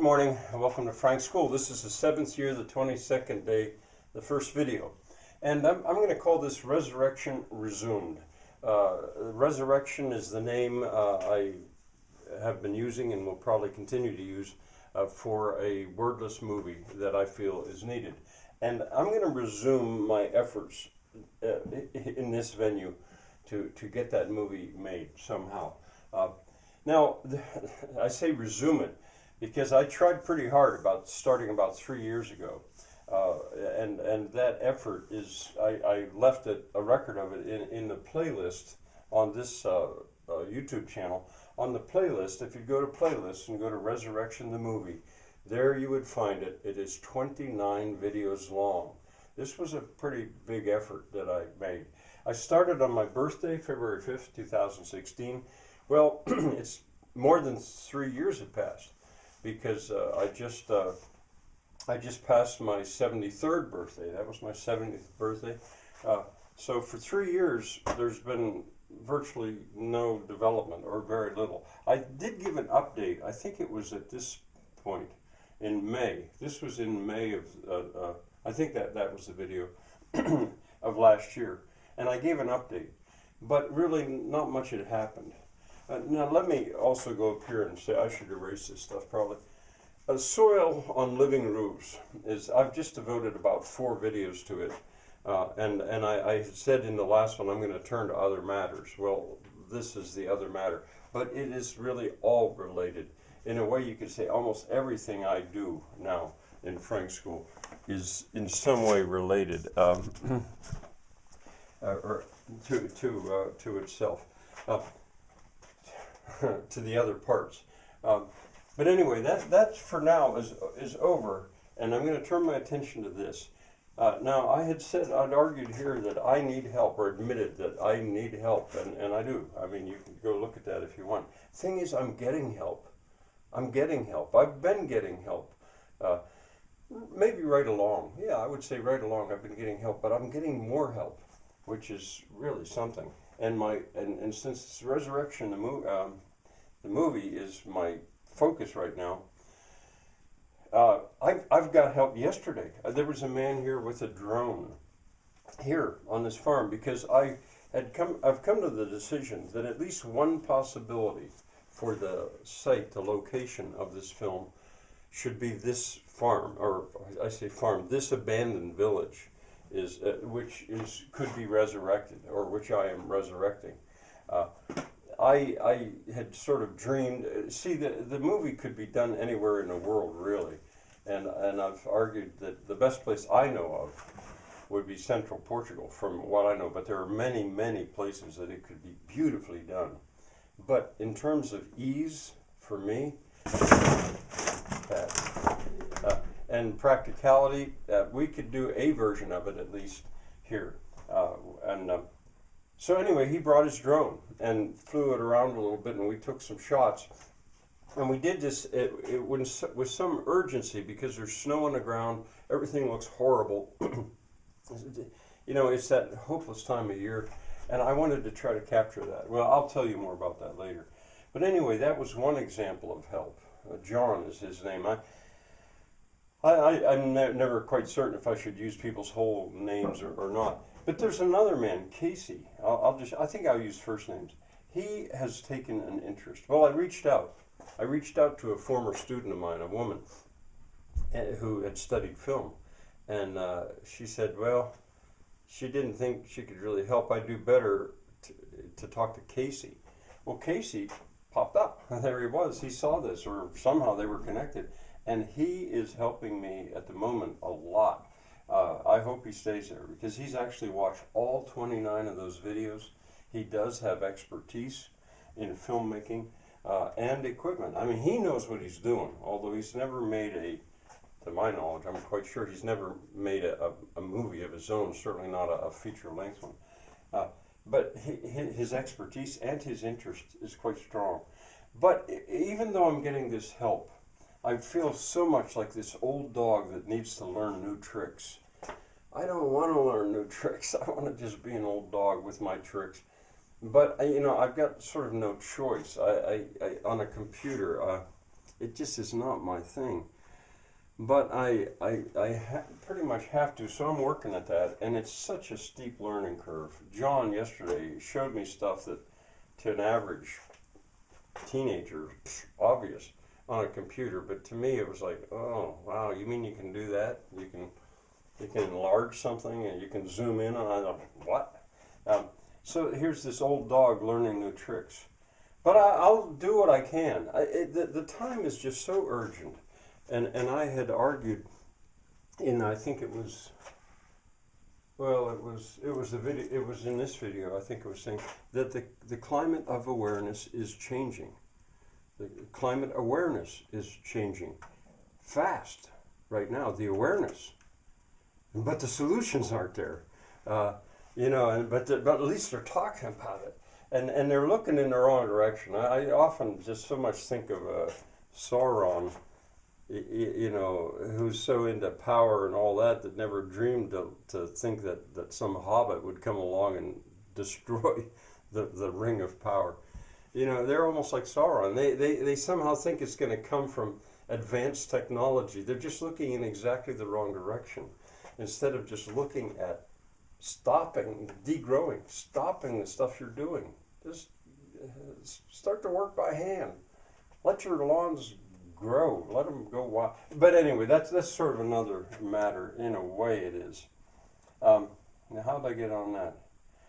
Good morning and welcome to Frank's School. This is the 7th year, the 22nd day, the first video. And I'm going to call this Resurrection Resumed. Resurrection is the name I have been using and will probably continue to use for a wordless movie that I feel is needed. And I'm going to resume my efforts in this venue to get that movie made somehow. Now, I say resume it because I tried pretty hard starting about 3 years ago. And that effort is, I left a record of it in the playlist on this YouTube channel. On the playlist, if you go to playlist and go to Resurrection the Movie, there you would find it. It is 29 videos long. This was a pretty big effort that I made. I started on my birthday, February 5th, 2016. Well, it's more than 3 years had passed because I just passed my 73rd birthday. That was my 70th birthday. So for 3 years, there's been virtually no development or very little. I did give an update. I think it was at this point in May. This was in May of, I think that was the video of last year. And I gave an update, but really not much had happened. Now let me also go up here and say, I should erase this stuff probably. Soil on living roofs I've just devoted about 4 videos to it. And I said in the last one, I'm going to turn to other matters. Well, this is the other matter. But it is really all related. In a way, you could say almost everything I do now in Frank's School is in some way related or to itself, to the other parts. But anyway, that for now is over, and I'm going to turn my attention to this. Now, I'd argued here that I need help, or admitted that I need help, and I do. I mean, you can go look at that if you want. Thing is, I'm getting help. I'm getting help. I've been getting help. Maybe right along. Yeah, I would say right along I've been getting help, but I'm getting more help, which is really something. And since Resurrection, the movie is my focus right now. I've got help yesterday. There was a man here with a drone here on this farm because I've come to the decision that at least one possibility for the site, the location of this film, should be this farm, or I say farm, this abandoned village could be resurrected, or which I am resurrecting. I had sort of dreamed, see, the movie could be done anywhere in the world, really. And I've argued that the best place I know of would be central Portugal, from what I know. But there are many, many places that it could be beautifully done. But in terms of ease, for me, and practicality, we could do a version of it at least here. So anyway, he brought his drone and flew it around a little bit, and we took some shots. And we did this with some urgency because there's snow on the ground. Everything looks horrible. You know, it's that hopeless time of year, and I wanted to try to capture that. Well, I'll tell you more about that later. But anyway, that was one example of help. John is his name. I'm never quite certain if I should use people's whole names or not. But there's another man, Casey. I think I'll use first names. He has taken an interest. Well, I reached out. I reached out to a former student of mine, a woman, who had studied film. And she said, well, she didn't think she could really help. I'd do better to talk to Casey. Well, Casey popped up. There he was. He saw this, or somehow they were connected. And he is helping me at the moment a lot. I hope he stays there because he's actually watched all 29 of those videos. He does have expertise in filmmaking and equipment. I mean, he knows what he's doing, although he's never made to my knowledge, I'm quite sure he's never made a movie of his own, certainly not a feature-length one. But his expertise and his interest is quite strong. But even though I'm getting this help, I feel so much like this old dog that needs to learn new tricks. I don't want to learn new tricks. I want to just be an old dog with my tricks. But, you know, I've got sort of no choice. I on a computer, it just is not my thing. But pretty much have to, so I'm working at that, and it's such a steep learning curve. John yesterday showed me stuff that to an average teenager, obvious on a computer, but to me it was like, oh wow, you mean you can do that? You can enlarge something and you can zoom in on it. What? So here's this old dog learning new tricks. But I'll do what I can. The time is just so urgent. And I had argued I think it was, well, it was the video, it was in this video, I think it was saying that the climate of awareness is changing. The climate awareness is changing fast right now, the awareness. But the solutions aren't there. You know, but at least they're talking about it. And they're looking in the wrong direction. I often just so much think of Sauron, you know, who's so into power and all that never dreamed to think that some hobbit would come along and destroy the ring of power. You know, they're almost like Sauron. They somehow think it's going to come from advanced technology. They're just looking in exactly the wrong direction. Instead of just looking at stopping, degrowing, stopping the stuff you're doing. Just start to work by hand. Let your lawns grow. Let them go wild. But anyway, that's sort of another matter. In a way, it is. Now, how did I get on that?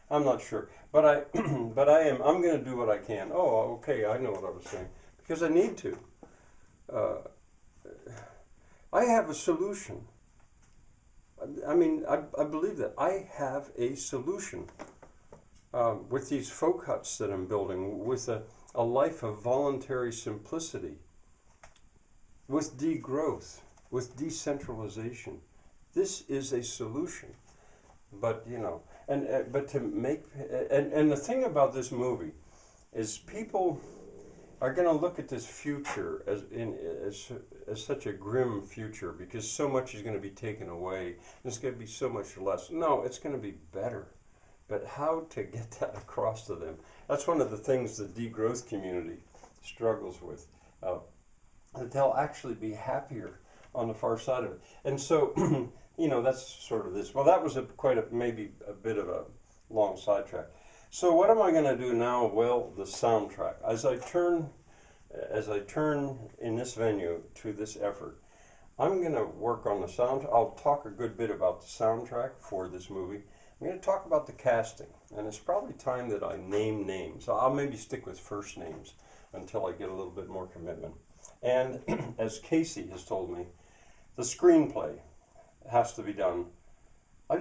I'm not sure. But I'm going to do what I can. Oh, okay. I know what I was saying because I need to. I have a solution. I mean, I believe that I have a solution with these folk huts that I'm building, with a life of voluntary simplicity, with degrowth, with decentralization. This is a solution. But you know, but to make and the thing about this movie is people are going to look at this future as such a grim future because so much is going to be taken away. There's going to be so much less. No, it's going to be better. But how to get that across to them? That's one of the things the degrowth community struggles with. That they'll actually be happier on the far side of it. And so, you know, that's sort of this. Well, that was maybe a bit of a long sidetrack. So what am I going to do now? Well, the soundtrack. As I turn in this venue to this effort, I'm going to work on the sound. I'll talk a good bit about the soundtrack for this movie. I'm going to talk about the casting, and it's probably time that I name names. I'll maybe stick with first names until I get a little bit more commitment. And as Casey has told me, the screenplay has to be done. I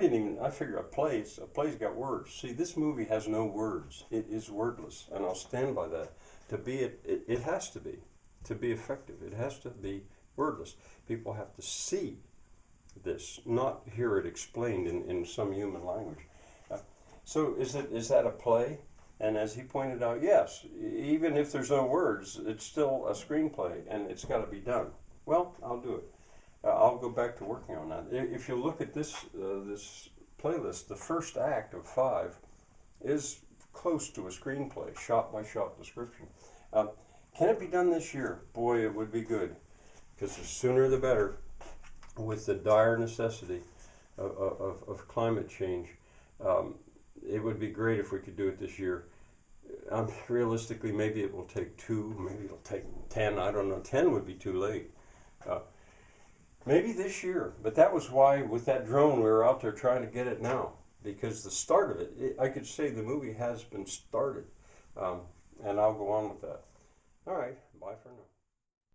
figure a play's got words. See, this movie has no words. It is wordless, and I'll stand by that. It has to be. To be effective, it has to be wordless. People have to see this, not hear it explained in some human language. So is that a play? And as he pointed out, yes, even if there's no words, it's still a screenplay, and it's got to be done. Well, I'll do it. I'll go back to working on that. If you look at this playlist, the first act of 5 is close to a screenplay, shot-by-shot description. Can it be done this year? Boy, it would be good, because the sooner the better, with the dire necessity of climate change. It would be great if we could do it this year. Realistically, maybe it will take 2, maybe it'll take 10, I don't know. 10 would be too late. Maybe this year, but that was why with that drone we were out there trying to get it now, because the start of it, I could say the movie has been started, and I'll go on with that. All right, bye for now.